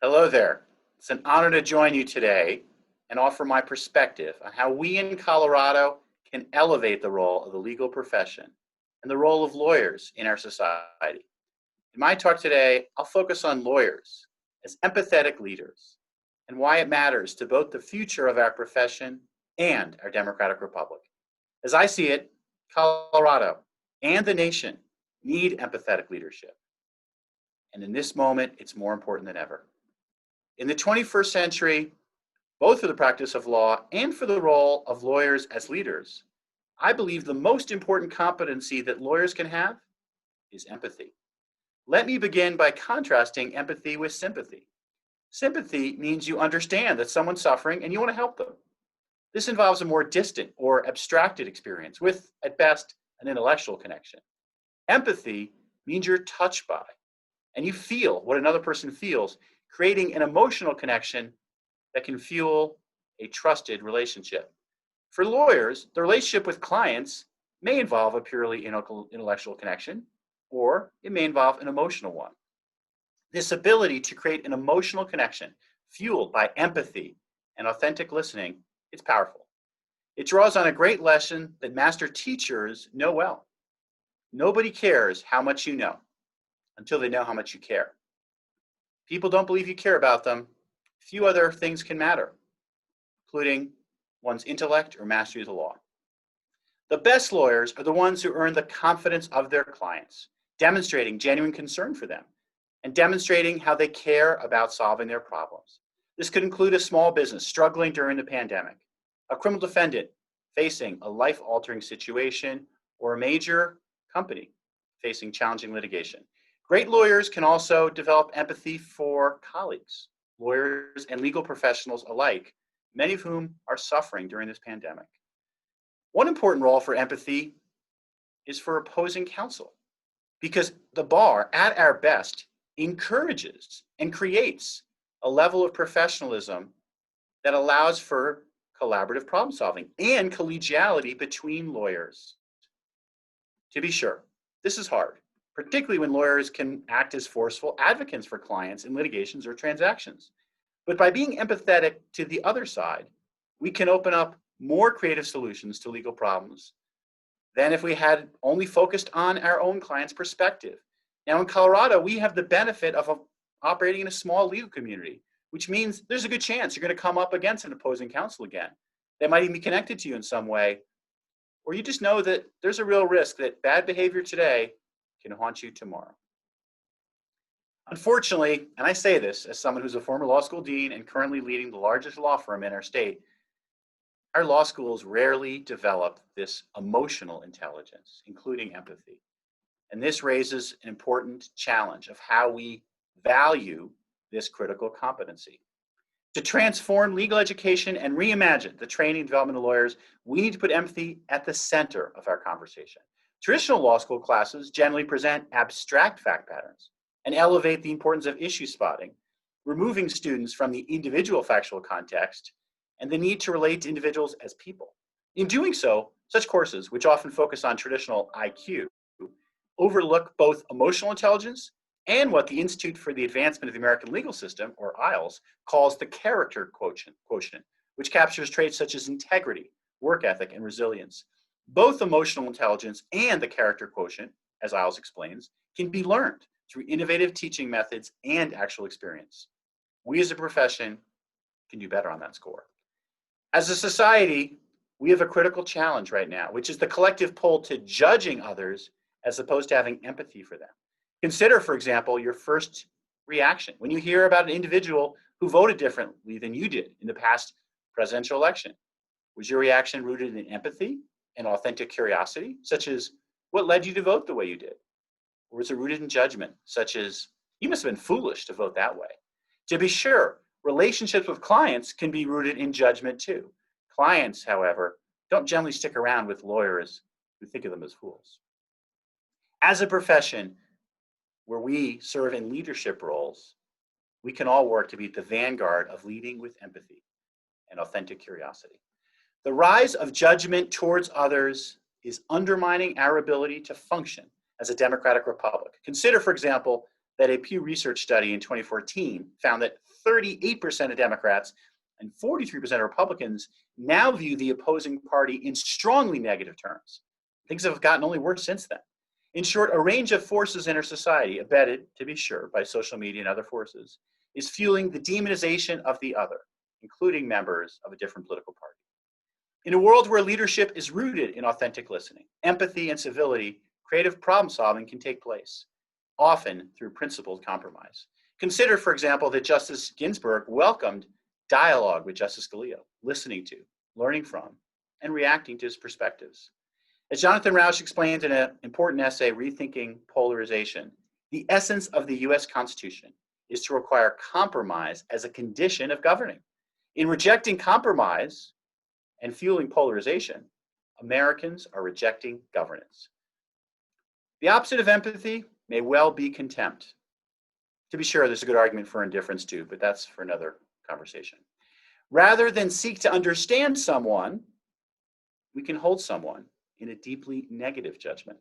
Hello there. It's an honor to join you today and offer my perspective on how we in Colorado can elevate the role of the legal profession and the role of lawyers in our society. In my talk today, I'll focus on lawyers as empathetic leaders and why it matters to both the future of our profession and our democratic republic. As I see it, Colorado and the nation need empathetic leadership. And in this moment, it's more important than ever. In the 21st century, both for the practice of law and for the role of lawyers as leaders, I believe the most important competency that lawyers can have is empathy. Let me begin by contrasting empathy with sympathy. Sympathy means you understand that someone's suffering and you want to help them. This involves a more distant or abstracted experience with, at best, an intellectual connection. Empathy means you're touched by and you feel what another person feels, creating an emotional connection that can fuel a trusted relationship. For lawyers, the relationship with clients may involve a purely intellectual connection, or it may involve an emotional one. This ability to create an emotional connection fueled by empathy and authentic listening is powerful. It draws on a great lesson that master teachers know well. Nobody cares how much you know until they know how much you care. People don't believe you care about them. Few other things can matter, including one's intellect or mastery of the law. The best lawyers are the ones who earn the confidence of their clients, demonstrating genuine concern for them and demonstrating how they care about solving their problems. This could include a small business struggling during the pandemic, a criminal defendant facing a life-altering situation, or a major company facing challenging litigation. Great lawyers can also develop empathy for colleagues, lawyers and legal professionals alike, many of whom are suffering during this pandemic. One important role for empathy is for opposing counsel, because the bar, at our best, encourages and creates a level of professionalism that allows for collaborative problem solving and collegiality between lawyers. To be sure, this is hard, particularly when lawyers can act as forceful advocates for clients in litigations or transactions. But by being empathetic to the other side, we can open up more creative solutions to legal problems than if we had only focused on our own client's perspective. Now in Colorado, we have the benefit of operating in a small legal community, which means there's a good chance you're going to come up against an opposing counsel again. They might even be connected to you in some way, or you just know that there's a real risk that bad behavior today can haunt you tomorrow. Unfortunately, and I say this as someone who's a former law school dean and currently leading the largest law firm in our state, our law schools rarely develop this emotional intelligence, including empathy. And this raises an important challenge of how we value this critical competency. To transform legal education and reimagine the training and development of lawyers, we need to put empathy at the center of our conversation. Traditional law school classes generally present abstract fact patterns and elevate the importance of issue spotting, removing students from the individual factual context and the need to relate to individuals as people. In doing so, such courses, which often focus on traditional IQ, overlook both emotional intelligence and what the Institute for the Advancement of the American Legal System, or IALS, calls the character quotient, which captures traits such as integrity, work ethic, and resilience. Both emotional intelligence and the character quotient, as IALS explains, can be learned through innovative teaching methods and actual experience. We as a profession can do better on that score. As a society, we have a critical challenge right now, which is the collective pull to judging others as opposed to having empathy for them. Consider, for example, your first reaction when you hear about an individual who voted differently than you did in the past presidential election. Was your reaction rooted in empathy and authentic curiosity, such as what led you to vote the way you did? Or was it rooted in judgment, such as you must have been foolish to vote that way? To be sure, relationships with clients can be rooted in judgment too. Clients, however, don't generally stick around with lawyers who think of them as fools. As a profession where we serve in leadership roles, we can all work to be at the vanguard of leading with empathy and authentic curiosity. The rise of judgment towards others is undermining our ability to function as a democratic republic. Consider, for example, that a Pew Research study in 2014 found that 38% of Democrats and 43% of Republicans now view the opposing party in strongly negative terms. Things have gotten only worse since then. In short, a range of forces in our society, abetted, to be sure, by social media and other forces, is fueling the demonization of the other, including members of a different political party. In a world where leadership is rooted in authentic listening, empathy, and civility, creative problem solving can take place, often through principled compromise. Consider, for example, that Justice Ginsburg welcomed dialogue with Justice Scalia, listening to, learning from, and reacting to his perspectives. As Jonathan Rauch explained in an important essay, Rethinking Polarization, the essence of the US Constitution is to require compromise as a condition of governing. In rejecting compromise and fueling polarization, Americans are rejecting governance. The opposite of empathy may well be contempt. To be sure, there's a good argument for indifference too, but that's for another conversation. Rather than seek to understand someone, we can hold someone in a deeply negative judgment.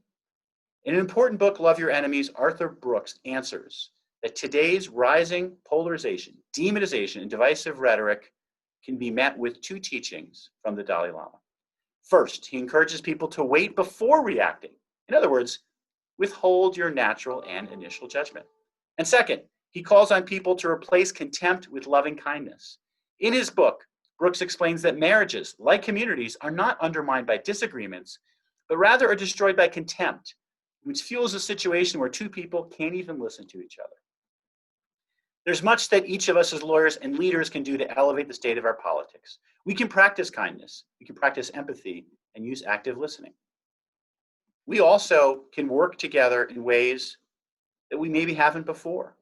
In an important book, Love Your Enemies, Arthur Brooks answers that today's rising polarization, demonization, and divisive rhetoric can be met with two teachings from the Dalai Lama. First, he encourages people to wait before reacting. In other words, withhold your natural and initial judgment. And second, he calls on people to replace contempt with loving kindness. In his book, Brooks explains that marriages, like communities, are not undermined by disagreements, but rather are destroyed by contempt, which fuels a situation where two people can't even listen to each other. There's much that each of us as lawyers and leaders can do to elevate the state of our politics. We can practice kindness, we can practice empathy, and use active listening. We also can work together in ways that we maybe haven't before,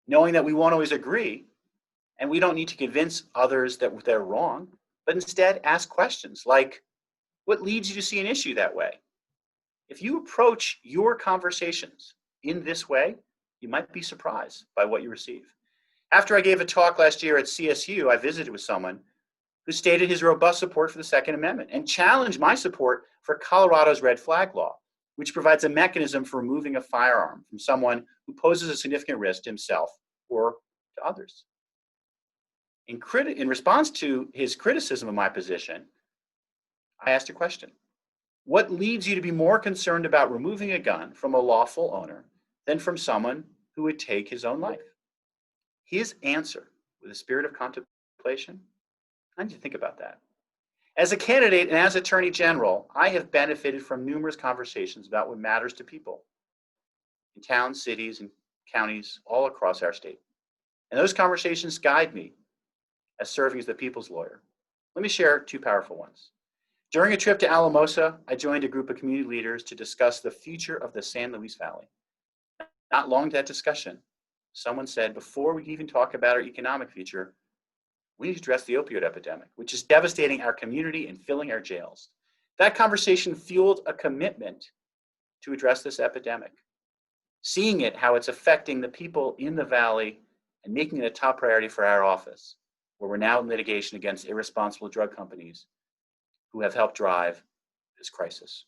knowing that we won't always agree, and we don't need to convince others that they're wrong, but instead ask questions like, what leads you to see an issue that way? If you approach your conversations in this way, you might be surprised by what you receive. After I gave a talk last year at CSU, I visited with someone who stated his robust support for the Second Amendment and challenged my support for Colorado's red flag law, which provides a mechanism for removing a firearm from someone who poses a significant risk to himself or to others. In response to his criticism of my position, I asked a question. What leads you to be more concerned about removing a gun from a lawful owner than from someone who would take his own life? His answer, with a spirit of contemplation, I need to think about that. As a candidate and as Attorney General, I have benefited from numerous conversations about what matters to people in towns, cities, and counties all across our state. And those conversations guide me as serving as the people's lawyer. Let me share two powerful ones. During a trip to Alamosa, I joined a group of community leaders to discuss the future of the San Luis Valley. Not long to that discussion, someone said, before we even talk about our economic future, we need to address the opioid epidemic, which is devastating our community and filling our jails. That conversation fueled a commitment to address this epidemic. Seeing it, how it's affecting the people in the valley and making it a top priority for our office, where we're now in litigation against irresponsible drug companies who have helped drive this crisis.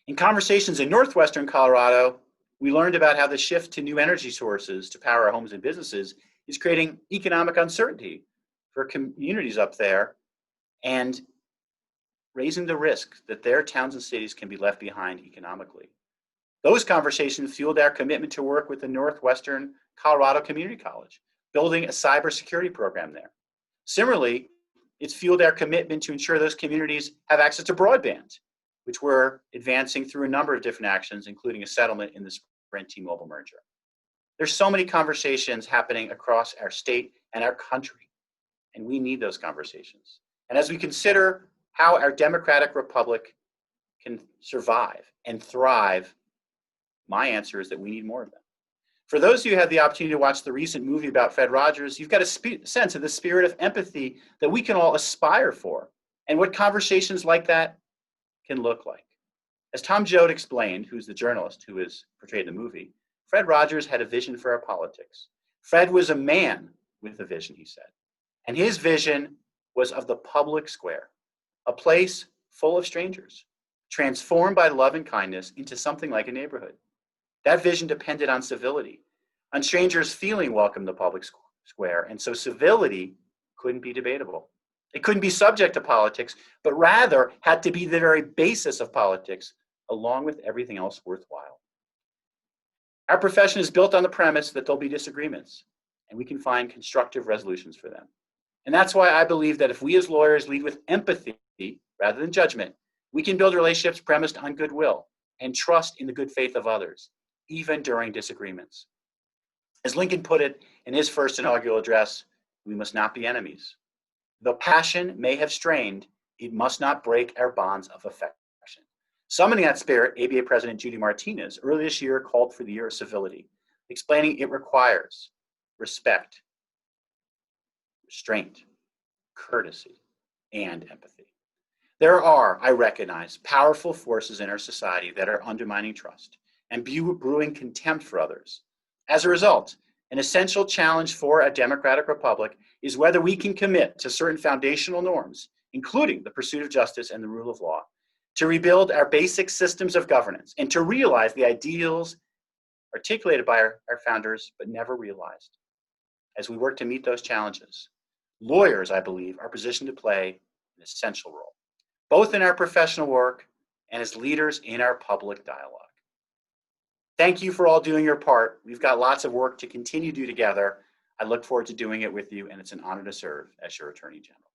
In conversations in northwestern Colorado, we learned about how the shift to new energy sources to power our homes and businesses is creating economic uncertainty for communities up there and raising the risk that their towns and cities can be left behind economically. Those conversations fueled our commitment to work with the Northwestern Colorado Community College, building a cybersecurity program there. Similarly, it's fueled our commitment to ensure those communities have access to broadband, which we're advancing through a number of different actions, including a settlement in the Sprint T-Mobile merger. There's so many conversations happening across our state and our country, and we need those conversations. And as we consider how our democratic republic can survive and thrive, my answer is that we need more of them. For those of you who had the opportunity to watch the recent movie about Fred Rogers, you've got a sense of the spirit of empathy that we can all aspire for and what conversations like that can look like. As Tom Joad explained, who's the journalist who is portrayed in the movie, Fred Rogers had a vision for our politics. Fred was a man with a vision, he said. And his vision was of the public square, a place full of strangers, transformed by love and kindness into something like a neighborhood. That vision depended on civility, on strangers feeling welcome in the public square, and so civility couldn't be debatable. It couldn't be subject to politics, but rather had to be the very basis of politics, along with everything else worthwhile. Our profession is built on the premise that there'll be disagreements, and we can find constructive resolutions for them. And that's why I believe that if we as lawyers lead with empathy rather than judgment, we can build relationships premised on goodwill and trust in the good faith of others, even during disagreements. As Lincoln put it in his first inaugural address, we must not be enemies. Though passion may have strained, it must not break our bonds of affection. Summoning that spirit, ABA President Judy Martinez earlier this year called for the Year of Civility, explaining it requires respect, restraint, courtesy, and empathy. There are, I recognize, powerful forces in our society that are undermining trust and brewing contempt for others. As a result, an essential challenge for a democratic republic is whether we can commit to certain foundational norms, including the pursuit of justice and the rule of law, to rebuild our basic systems of governance and to realize the ideals articulated by our founders but never realized. As we work to meet those challenges, lawyers, I believe, are positioned to play an essential role, both in our professional work and as leaders in our public dialogue. Thank you for all doing your part. We've got lots of work to continue to do together. I look forward to doing it with you, and it's an honor to serve as your Attorney General.